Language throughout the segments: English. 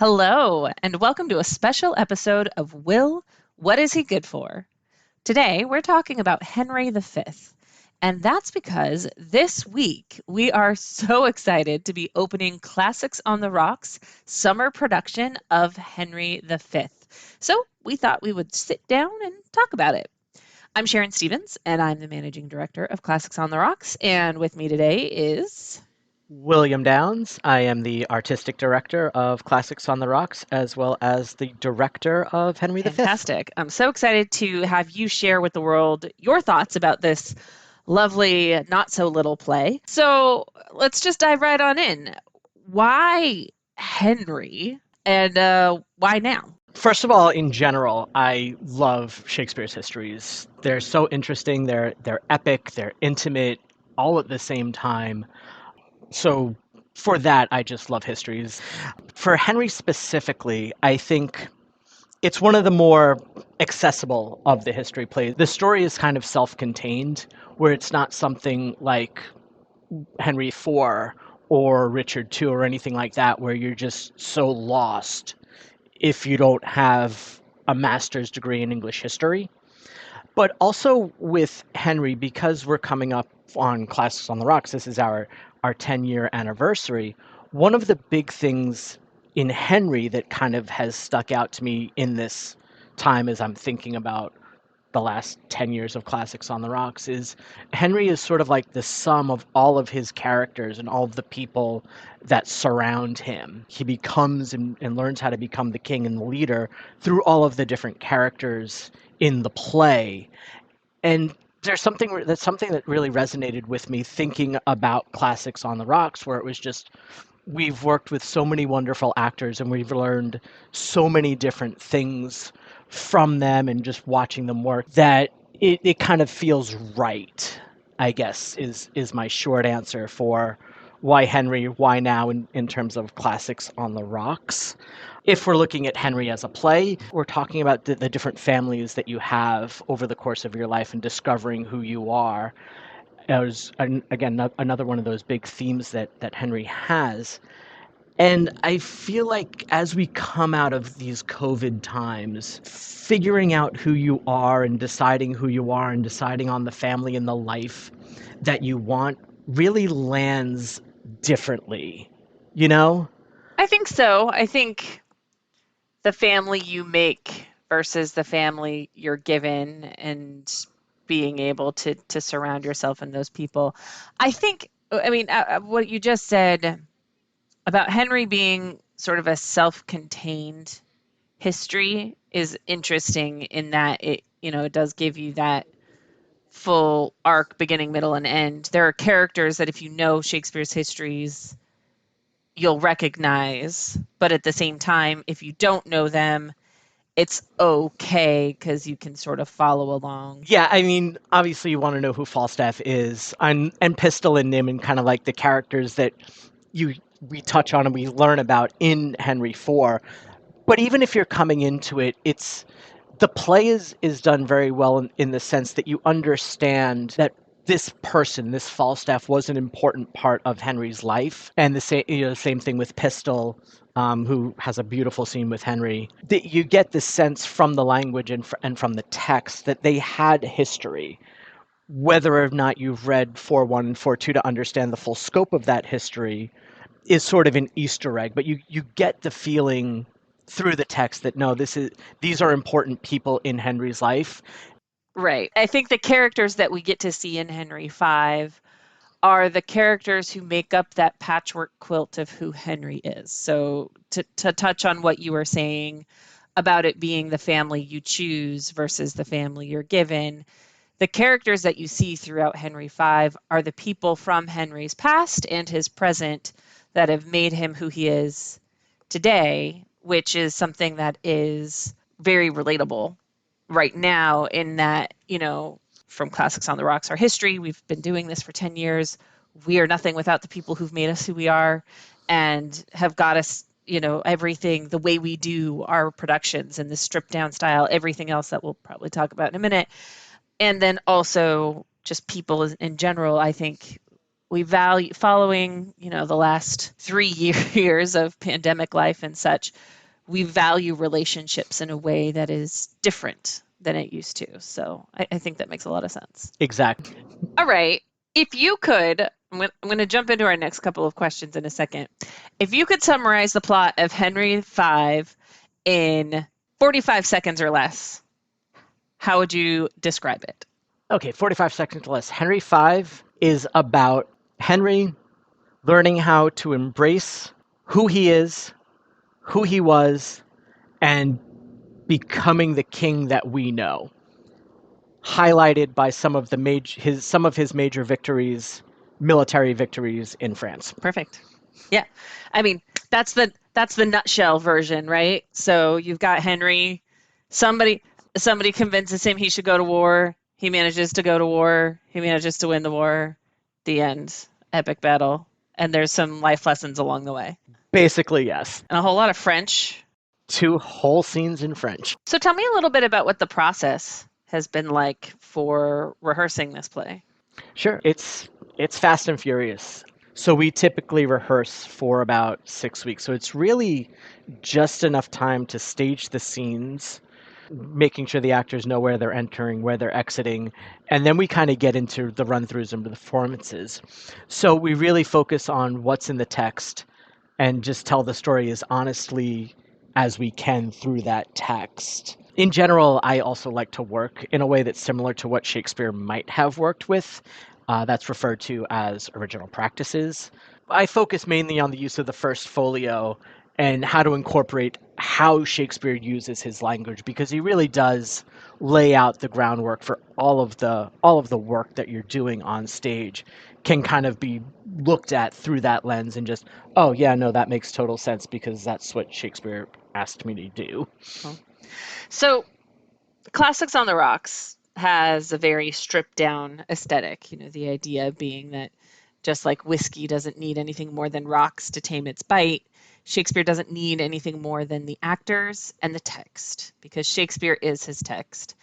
Hello, and welcome to a special episode of Will, What Is He Good For? Today, we're talking about Henry V. And that's because this week we are so excited to be opening Classics on the Rocks summer production of Henry V. So we thought we would sit down and talk about it. I'm Sharon Stevens, and I'm the managing director of Classics on the Rocks. And with me today is William Downs. I am the artistic director of Classics on the Rocks, as well as the director of Henry V. fantastic. I'm so excited to have you share with the world your thoughts about this lovely, not so little play. So let's just dive right on in. Why Henry and why now? First of all, in general, I love Shakespeare's histories. They're so interesting. They're epic. They're intimate, all at the same time. So for that, I just love histories. For Henry specifically, I think it's one of the more accessible of the history plays. The story is kind of self-contained, where it's not something like Henry IV or Richard II or anything like that, where you're just so lost if you don't have a master's degree in English history. But also with Henry, because we're coming up on Classics on the Rocks, this is our 10-year anniversary. One of the big things in Henry that kind of has stuck out to me in this time as I'm thinking about the last 10 years of Classics on the Rocks is Henry is sort of like the sum of all of his characters and all of the people that surround him. He becomes and learns how to become the king and the leader through all of the different characters in the play. And there's something that really resonated with me thinking about Classics on the Rocks, where it was just we've worked with so many wonderful actors and we've learned so many different things from them and just watching them work that it kind of feels right, I guess, is my short answer for why Henry, why now in terms of Classics on the Rocks. If we're looking at Henry as a play, we're talking about the different families that you have over the course of your life and discovering who you are. As again, another one of those big themes that Henry has. And I feel like as we come out of these COVID times, figuring out who you are and deciding who you are and deciding on the family and the life that you want really lands differently, you know? I think so. I think the family you make versus the family you're given and being able to surround yourself in those people. What you just said about Henry being sort of a self-contained history is interesting in that it does give you that full arc, beginning, middle, and end. There are characters that if you know Shakespeare's histories, you'll recognize, but at the same time, if you don't know them, it's okay because you can sort of follow along. Yeah, I mean, obviously you want to know who Falstaff is, and Pistol and Nym, and kind of like the characters that you we touch on and we learn about in Henry IV. But even if you're coming into it, it's the play is done very well in the sense that you understand that this person, this Falstaff, was an important part of Henry's life, and same thing with Pistol, who has a beautiful scene with Henry. That you get the sense from the language and from the text that they had history. Whether or not you've read 4.1 and 4.2 to understand the full scope of that history is sort of an Easter egg, but you get the feeling through the text that no, these are important people in Henry's life. Right. I think the characters that we get to see in Henry V are the characters who make up that patchwork quilt of who Henry is. So to touch on what you were saying about it being the family you choose versus the family you're given, the characters that you see throughout Henry V are the people from Henry's past and his present that have made him who he is today, which is something that is very relatable right now in that, from Classics on the Rocks, our history, we've been doing this for 10 years. We are nothing without the people who've made us who we are and have got us, everything the way we do our productions and the stripped down style, everything else that we'll probably talk about in a minute. And then also just people in general, I think we value following, the last 3 years of pandemic life and such, we value relationships in a way that is different than it used to. So I think that makes a lot of sense. Exactly. All right. If you could, I'm going to jump into our next couple of questions in a second. If you could summarize the plot of Henry V in 45 seconds or less, how would you describe it? Okay, 45 seconds or less. Henry V is about Henry learning how to embrace who he is, who he was, and becoming the king that we know, highlighted by some of his major victories, military victories in France. Perfect. Yeah. I mean, that's the nutshell version, right? So you've got Henry, somebody somebody convinces him he should go to war. He manages to go to war. He manages to win the war. The end. Epic battle. And there's some life lessons along the way. Basically, yes. And a whole lot of French. 2 whole scenes in French. So tell me a little bit about what the process has been like for rehearsing this play. Sure. It's fast and furious. So we typically rehearse for about 6 weeks. So it's really just enough time to stage the scenes, making sure the actors know where they're entering, where they're exiting, and then we kind of get into the run-throughs and the performances. So we really focus on what's in the text and just tell the story as honestly as we can through that text. In general, I also like to work in a way that's similar to what Shakespeare might have worked with. That's referred to as original practices. I focus mainly on the use of the first folio and how to incorporate how Shakespeare uses his language, because he really does lay out the groundwork for all of the work that you're doing on stage can kind of be looked at through that lens and just, oh yeah, no, that makes total sense because that's what Shakespeare asked me to do. Cool. So Classics on the Rocks has a very stripped down aesthetic, the idea being that just like whiskey doesn't need anything more than rocks to tame its bite, Shakespeare doesn't need anything more than the actors and the text, because Shakespeare is his text.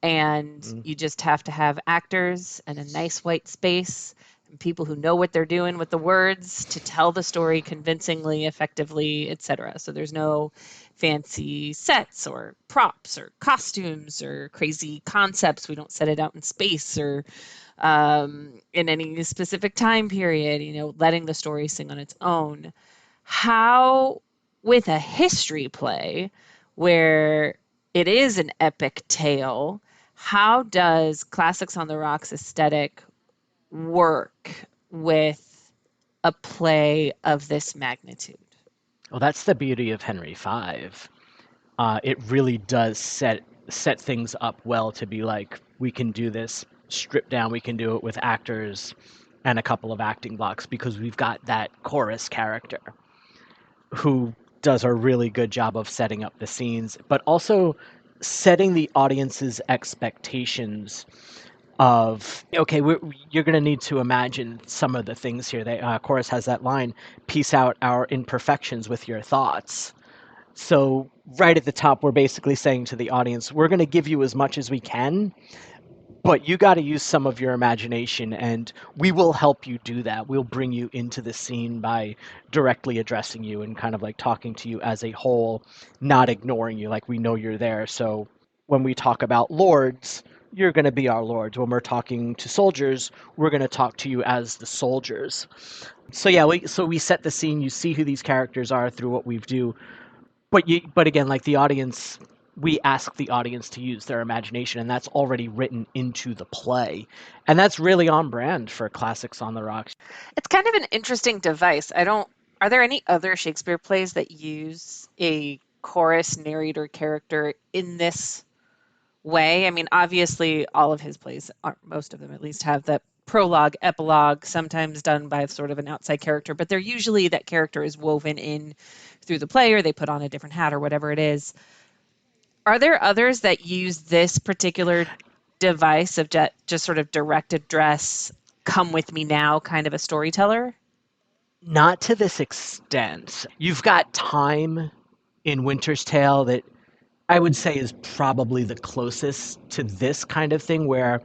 And Mm. you just have to have actors and a nice white space and people who know what they're doing with the words to tell the story convincingly, effectively, etc. So there's no fancy sets or props or costumes or crazy concepts. We don't set it out in space or in any specific time period, letting the story sing on its own. How, with a history play where it is an epic tale, how does Classics on the Rocks aesthetic work with a play of this magnitude? Well, that's the beauty of Henry V. It really does set things up well to be like, we can do this stripped down. We can do it with actors and a couple of acting blocks because we've got that chorus character who does a really good job of setting up the scenes, but also setting the audience's expectations of, okay, you're going to need to imagine some of the things here. The chorus has that line, piece out our imperfections with your thoughts. So right at the top, we're basically saying to the audience, we're going to give you as much as we can, but you got to use some of your imagination, and we will help you do that. We'll bring you into the scene by directly addressing you and kind of like talking to you as a whole, not ignoring you. Like, we know you're there. So when we talk about lords, you're going to be our lords. When we're talking to soldiers, we're going to talk to you as the soldiers. So yeah, we set the scene. You see who these characters are through what we do, but again, like the audience, we ask the audience to use their imagination, and that's already written into the play, and that's really on brand for Classics on the Rocks. It's kind of an interesting device. Are there any other Shakespeare plays that use a chorus narrator character in this way? I mean, obviously, all of his plays, most of them at least, have that prologue, epilogue, sometimes done by sort of an outside character, but they're usually that character is woven in through the play or they put on a different hat or whatever it is. Are there others that use this particular device of just sort of direct address, come with me now kind of a storyteller? Not to this extent. You've got time in Winter's Tale that I would say is probably the closest to this kind of thing, where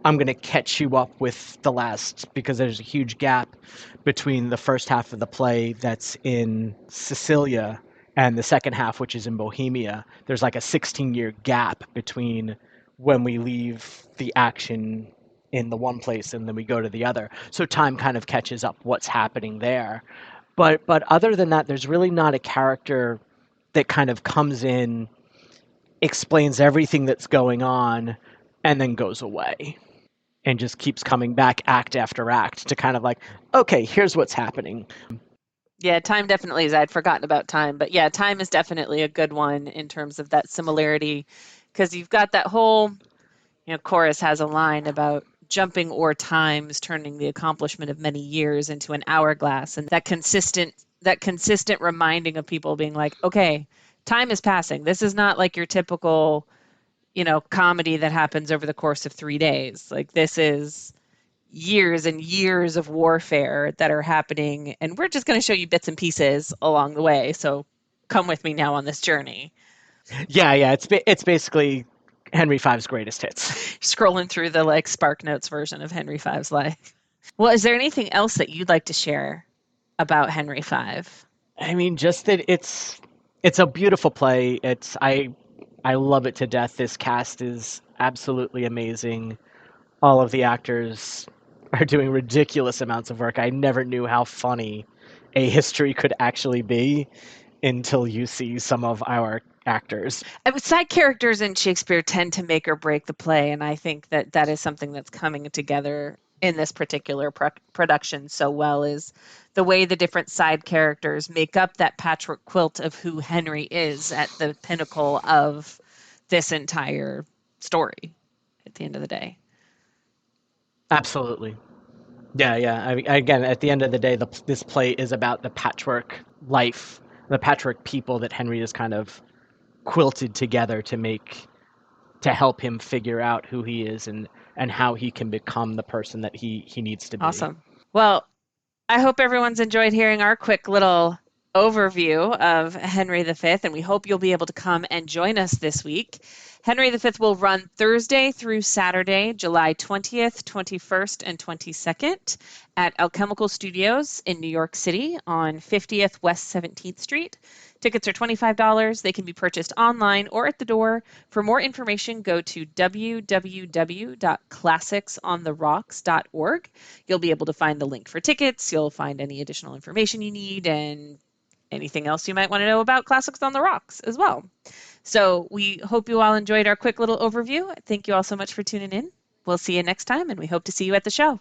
I'm going to catch you up with the last, because there's a huge gap between the first half of the play that's in Sicilia and the second half, which is in Bohemia. There's like a 16-year gap between when we leave the action in the one place and then we go to the other. So time kind of catches up what's happening there. But other than that, there's really not a character that kind of comes in, explains everything that's going on, and then goes away and just keeps coming back act after act to kind of like, okay, here's what's happening. Yeah, time definitely is. I'd forgotten about time, but yeah, time is definitely a good one in terms of that similarity because you've got that whole, chorus has a line about jumping o'er times, turning the accomplishment of many years into an hourglass, and that consistent reminding of people being like, okay, time is passing. This is not like your typical, comedy that happens over the course of 3 days. Like this is years and years of warfare that are happening, and we're just going to show you bits and pieces along the way. So come with me now on this journey. Yeah, yeah, it's basically Henry V's greatest hits. Scrolling through the like Spark Notes version of Henry V's life. Well, is there anything else that you'd like to share about Henry V? I mean, just that it's a beautiful play. I love it to death. This cast is absolutely amazing. All of the actors are doing ridiculous amounts of work. I never knew how funny a history could actually be until you see some of our actors. I mean, side characters in Shakespeare tend to make or break the play, and I think that that is something that's coming together in this particular production so well is the way the different side characters make up that patchwork quilt of who Henry is at the pinnacle of this entire story at the end of the day. Absolutely. Yeah, yeah. I mean, again, at the end of the day, this play is about the patchwork life, the patchwork people that Henry has kind of quilted together to help him figure out who he is and how he can become the person that he needs to be. Awesome. Well, I hope everyone's enjoyed hearing our quick little overview of Henry V, and we hope you'll be able to come and join us this week. Henry V will run Thursday through Saturday, July 20th, 21st, and 22nd at Alchemical Studios in New York City on 50th West 17th Street. Tickets are $25. They can be purchased online or at the door. For more information, go to www.classicsontheRocks.org. You'll be able to find the link for tickets. You'll find any additional information you need and anything else you might want to know about Classics on the Rocks as well. So we hope you all enjoyed our quick little overview. Thank you all so much for tuning in. We'll see you next time, and we hope to see you at the show.